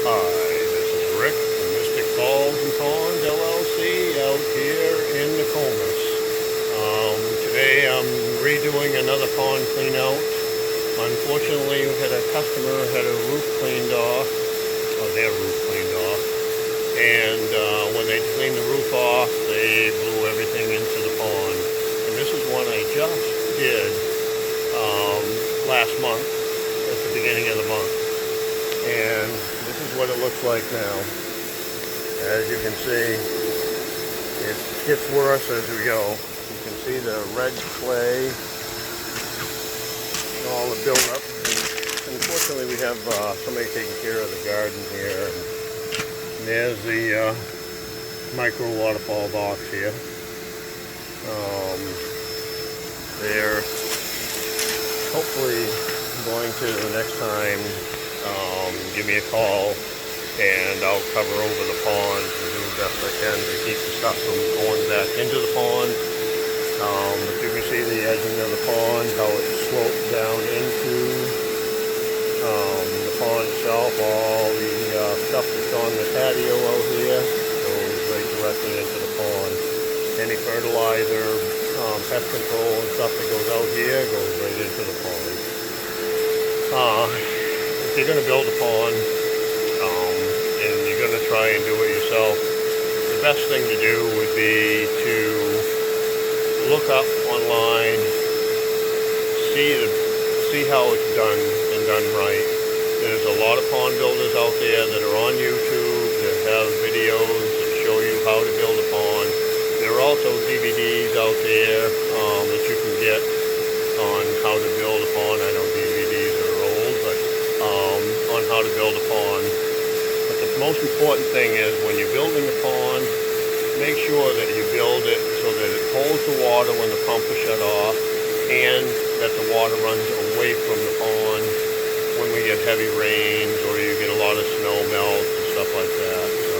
Hi, this is Rick from Mystic Falls and Ponds LLC out here in Nokomis. Today I'm redoing another pond clean out. Unfortunately, we had a customer who had a roof cleaned off, or their roof cleaned off, and when they cleaned the roof off, they blew everything into the pond. And this is one I just did last month, at the beginning of the month. And this is what it looks like now. As you can see, it gets worse as we go. You can see the red clay, all the buildup. Unfortunately, we have somebody taking care of the garden here. And there's the micro waterfall box here. They're hopefully going to the next time give me a call and I'll cover over the pond and do the best I can to keep the stuff from going back into the pond. If you can see the edging of the pond, how it slopes down into the pond itself, all the stuff that's on the patio out here goes right directly into the pond. Any fertilizer, pest control and stuff that goes out here goes right into the pond. If you're going to build a pond and you're going to try and do it yourself, the best thing to do would be to look up online, see how it's done and done right. There's a lot of pond builders out there that are on YouTube that have videos that show you how to build a pond. There are also DVDs out there that you can get on how to build a pond. I know DVDs are old, but on how to build a pond. But the most important thing is when you're building a pond, make sure that you build it so that it holds the water when the pump is shut off and that the water runs away from the pond when we get heavy rains or you get a lot of snow melt and stuff like that. So,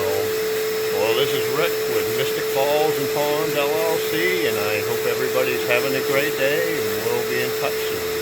well, this is Rick with Mystic Falls and Ponds LLC, and I hope everybody's having a great day, and we'll be in touch soon.